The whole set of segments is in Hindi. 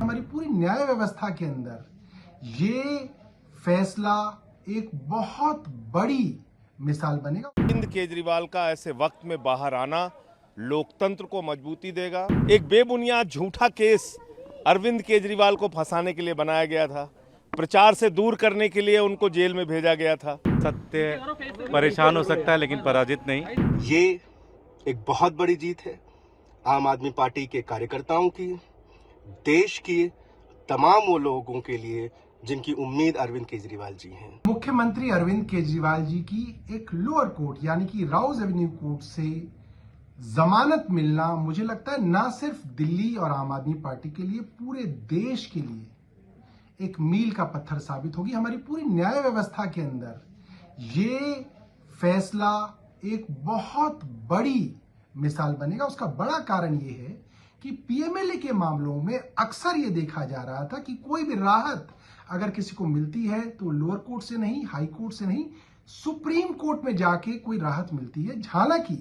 हमारी पूरी न्याय व्यवस्था के अंदर ये फैसला एक बहुत बड़ी मिसाल बनेगा। अरविंद केजरीवाल का ऐसे वक्त में बाहर आना लोकतंत्र को मजबूती देगा। एक बेबुनियाद झूठा केस अरविंद केजरीवाल को फंसाने के लिए बनाया गया था, प्रचार से दूर करने के लिए उनको जेल में भेजा गया था। सत्य परेशान हो सकता है लेकिन पराजित नहीं। ये एक बहुत बड़ी जीत है आम आदमी पार्टी के कार्यकर्ताओं की, देश की तमाम वो लोगों के लिए जिनकी उम्मीद अरविंद केजरीवाल जी हैं। मुख्यमंत्री अरविंद केजरीवाल जी की एक लोअर कोर्ट यानी कि राउज एवेन्यू कोर्ट से जमानत मिलना मुझे लगता है ना सिर्फ दिल्ली और आम आदमी पार्टी के लिए, पूरे देश के लिए एक मील का पत्थर साबित होगी। हमारी पूरी न्याय व्यवस्था के अंदर ये फैसला एक बहुत बड़ी मिसाल बनेगा। उसका बड़ा कारण ये है कि पीएमएलए के मामलों में अक्सर ये देखा जा रहा था कि कोई भी राहत अगर किसी को मिलती है तो लोअर कोर्ट से नहीं, हाई कोर्ट से नहीं, सुप्रीम कोर्ट में जाके कोई राहत मिलती है। हालांकि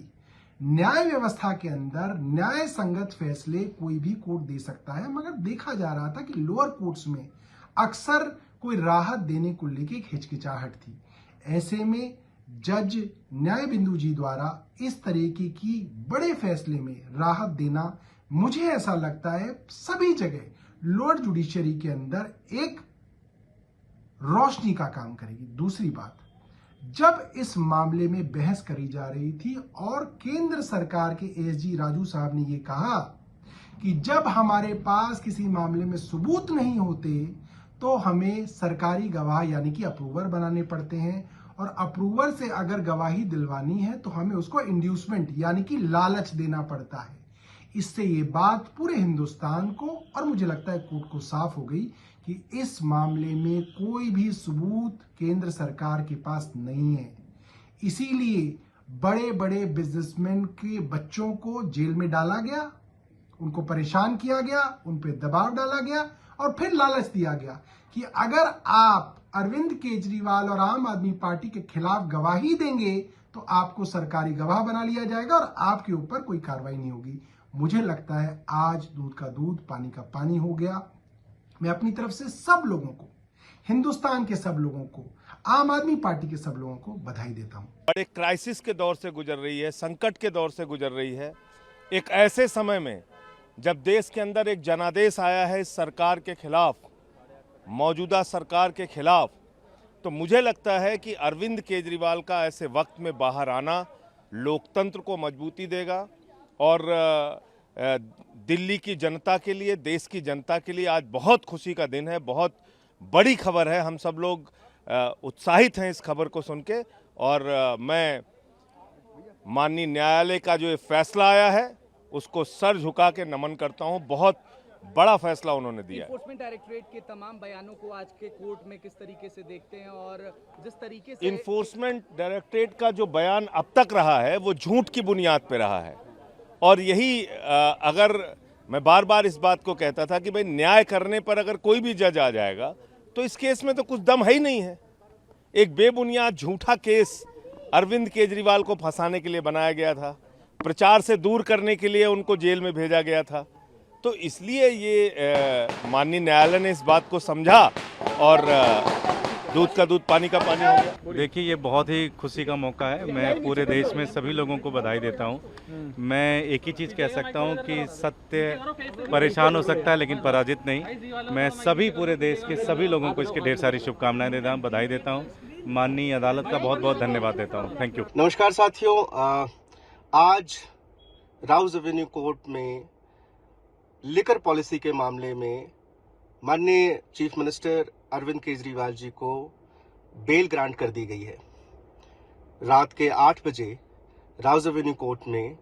न्याय व्यवस्था के अंदर न्याय संगत फैसले कोई भी कोर्ट दे सकता है, मगर देखा जा रहा था कि लोअर कोर्ट्स में अक्सर कोई राहत देने को लेके एक हिचकिचाहट थी। ऐसे में जज न्याय बिंदु जी द्वारा इस तरीके की बड़े फैसले में राहत देना, मुझे ऐसा लगता है सभी जगह लोअर जुडिशरी के अंदर एक रोशनी का काम करेगी। दूसरी बात, जब इस मामले में बहस करी जा रही थी और केंद्र सरकार के एसजी राजू साहब ने यह कहा कि जब हमारे पास किसी मामले में सबूत नहीं होते तो हमें सरकारी गवाह यानी कि अप्रूवर बनाने पड़ते हैं, और अप्रूवर से अगर गवाही दिलवानी है तो हमें उसको इंड्यूसमेंट यानी कि लालच देना पड़ता है। इससे ये बात पूरे हिंदुस्तान को और मुझे लगता है कोर्ट को साफ हो गई कि इस मामले में कोई भी सबूत केंद्र सरकार के पास नहीं है। इसीलिए बड़े बड़े बिजनेसमैन के बच्चों को जेल में डाला गया, उनको परेशान किया गया, उन पर दबाव डाला गया और फिर लालच दिया गया कि अगर आप अरविंद केजरीवाल और आम आदमी पार्टी के खिलाफ गवाही देंगे तो आपको सरकारी गवाह बना लिया जाएगा और आपके ऊपर कोई कार्रवाई नहीं होगी। मुझे लगता है आज दूध का दूध पानी का पानी हो गया। मैं अपनी तरफ से सब लोगों को, हिंदुस्तान के सब लोगों को, आम आदमी पार्टी के सब लोगों को बधाई देता हूं। बड़े क्राइसिस के दौर से गुजर रही है, संकट के दौर से गुजर रही है। एक ऐसे समय में जब देश के अंदर एक जनादेश आया है इस सरकार के खिलाफ, मौजूदा सरकार के खिलाफ, तो मुझे लगता है कि अरविंद केजरीवाल का ऐसे वक्त में बाहर आना लोकतंत्र को मजबूती देगा। और दिल्ली की जनता के लिए, देश की जनता के लिए आज बहुत खुशी का दिन है, बहुत बड़ी खबर है। हम सब लोग उत्साहित हैं इस खबर को सुन के, और मैं माननीय न्यायालय का जो ये फैसला आया है उसको सर झुका के नमन करता हूं। बहुत बड़ा फैसला उन्होंने दिया है। इन्फोर्समेंट डायरेक्टरेट के तमाम बयानों को आज के कोर्ट में किस तरीके से देखते हैं, और जिस तरीके से इन्फोर्समेंट डायरेक्टरेट का जो बयान अब तक रहा है वो झूठ की बुनियाद पे रहा है, और यही अगर मैं बार बार इस बात को कहता था कि भाई न्याय करने पर अगर कोई भी जज आ जाएगा तो इस केस में तो कुछ दम है ही नहीं है। एक बेबुनियाद झूठा केस अरविंद केजरीवाल को फंसाने के लिए बनाया गया था, प्रचार से दूर करने के लिए उनको जेल में भेजा गया था। तो इसलिए ये माननीय न्यायालय ने इस बात को समझा और दूध का दूध पानी का पानी हो गया। देखिए, ये बहुत ही खुशी का मौका है। मैं पूरे देश में सभी लोगों को बधाई देता हूँ। मैं एक ही चीज़ कह सकता हूँ कि सत्य परेशान हो सकता है लेकिन पराजित नहीं। मैं सभी पूरे देश के सभी लोगों को इसके ढेर सारी शुभकामनाएं देता हूँ, बधाई देता हूँ। माननीय अदालत का बहुत बहुत धन्यवाद देता हूँ। Thank you. नमस्कार साथियों, आज राउज एवेन्यू कोर्ट में लिकर पॉलिसी के मामले में माननीय चीफ मिनिस्टर अरविंद केजरीवाल जी को बेल ग्रांट कर दी गई है। रात के 8 बजे राउज एवेन्यू कोर्ट में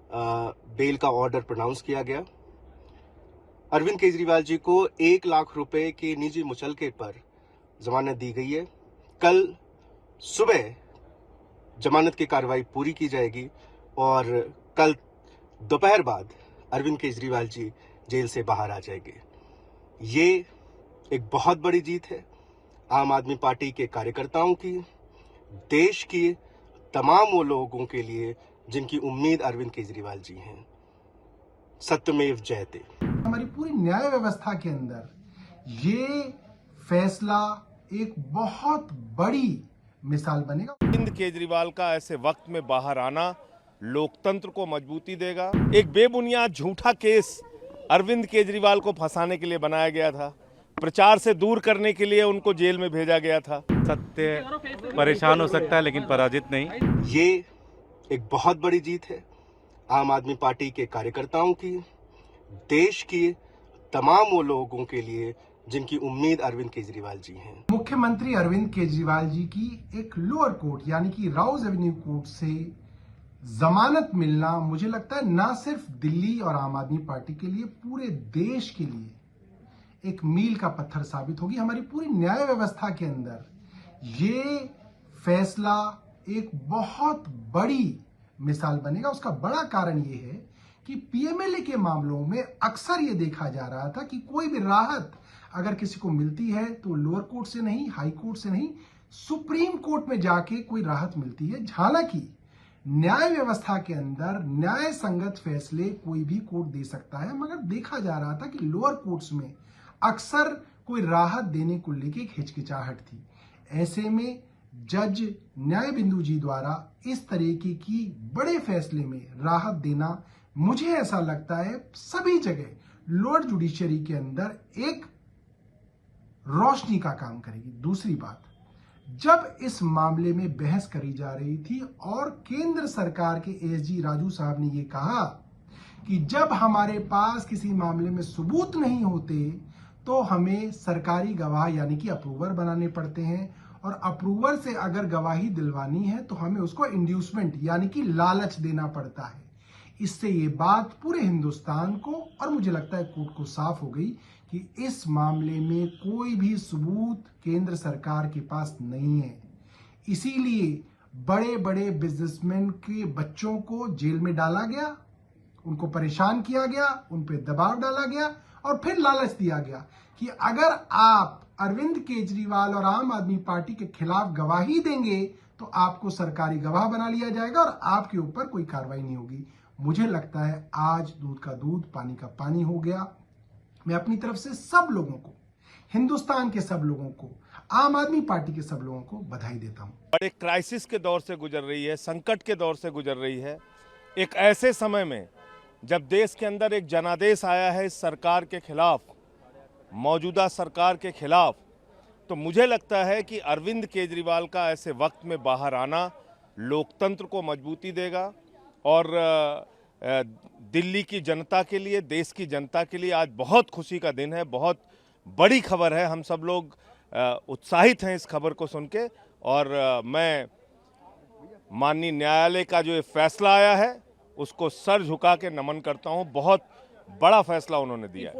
बेल का ऑर्डर प्रोनाउंस किया गया। अरविंद केजरीवाल जी को 1 लाख रुपए के निजी मुचलके पर जमानत दी गई है। कल सुबह जमानत की कार्रवाई पूरी की जाएगी और कल दोपहर बाद अरविंद केजरीवाल जी जेल से बाहर आ जाएंगे। ये एक बहुत बड़ी जीत है आम आदमी पार्टी के कार्यकर्ताओं की, देश की तमाम वो लोगों के लिए जिनकी उम्मीद अरविंद केजरीवाल जी हैं। सत्यमेव जयते। हमारी पूरी न्याय व्यवस्था के अंदर ये फैसला एक बहुत बड़ी मिसाल बनेगा। अरविंद केजरीवाल का ऐसे वक्त में बाहर आना लोकतंत्र को मजबूती देगा। एक बेबुनियाद झूठा केस अरविंद केजरीवाल को फंसाने के लिए बनाया गया था, प्रचार से दूर करने के लिए उनको जेल में भेजा गया था। सत्य परेशान हो सकता है लेकिन पराजित नहीं। ये एक बहुत बड़ी जीत है आम आदमी पार्टी के कार्यकर्ताओं की, देश की तमाम वो लोगों के लिए जिनकी उम्मीद अरविंद केजरीवाल जी हैं। मुख्यमंत्री अरविंद केजरीवाल जी की एक लोअर कोर्ट यानी कि राउज एवेन्यू कोर्ट से जमानत मिलना मुझे लगता है ना सिर्फ दिल्ली और आम आदमी पार्टी के लिए, पूरे देश के लिए एक मील का पत्थर साबित होगी। हमारी पूरी न्याय व्यवस्था के अंदर ये फैसला एक बहुत बड़ी मिसाल बनेगा। उसका बड़ा कारण ये है कि पीएमएलए के मामलों में अक्सर ये देखा जा रहा था कि कोई भी राहत अगर किसी को मिलती है तो लोअर कोर्ट से नहीं, हाई कोर्ट से नहीं, सुप्रीम कोर्ट में जाके कोई राहत मिलती है। हालांकि न्याय व्यवस्था के अंदर न्याय संगत फैसले कोई भी कोर्ट दे सकता है, मगर देखा जा रहा था कि लोअर कोर्ट्स में अक्सर कोई राहत देने को लेके एक हिचकिचाहट थी। ऐसे में जज न्याय बिंदु जी द्वारा इस तरीके की बड़े फैसले में राहत देना, मुझे ऐसा लगता है सभी जगह लोअर जुडिशरी के अंदर एक रोशनी का काम करेगी। दूसरी बात, जब इस मामले में बहस करी जा रही थी और केंद्र सरकार के एसजी राजू साहब ने यह कहा कि जब हमारे पास किसी मामले में सबूत नहीं होते तो हमें सरकारी गवाह यानी कि अप्रूवर बनाने पड़ते हैं, और अप्रूवर से अगर गवाही दिलवानी है तो हमें उसको इंड्यूसमेंट यानी कि लालच देना पड़ता है। इससे ये बात पूरे हिंदुस्तान को और मुझे लगता है कोर्ट को साफ हो गई कि इस मामले में कोई भी सबूत केंद्र सरकार के पास नहीं है। इसीलिए बड़े बड़े बिजनेसमैन के बच्चों को जेल में डाला गया, उनको परेशान किया गया, उन पे दबाव डाला गया और फिर लालच दिया गया कि अगर आप अरविंद केजरीवाल और आम आदमी पार्टी के खिलाफ गवाही देंगे तो आपको सरकारी गवाह बना लिया जाएगा और आपके ऊपर कोई कार्रवाई नहीं होगी। मुझे लगता है आज दूध का दूध पानी का पानी हो गया। मैं अपनी तरफ से सब लोगों को, हिंदुस्तान के सब लोगों को, आम आदमी पार्टी के सब लोगों को बधाई देता हूं। बड़े क्राइसिस के दौर से गुजर रही है, संकट के दौर से गुजर रही है। एक ऐसे समय में जब देश के अंदर एक जनादेश आया है इस सरकार के खिलाफ, मौजूदा सरकार के खिलाफ, तो मुझे लगता है कि अरविंद केजरीवाल का ऐसे वक्त में बाहर आना लोकतंत्र को मजबूती देगा और दिल्ली की जनता के लिए, देश की जनता के लिए आज बहुत खुशी का दिन है, बहुत बड़ी खबर है। हम सब लोग उत्साहित हैं इस खबर को सुन के, और मैं माननीय न्यायालय का जो ये फैसला आया है उसको सर झुका के नमन करता हूं। बहुत बड़ा फैसला उन्होंने दिया है।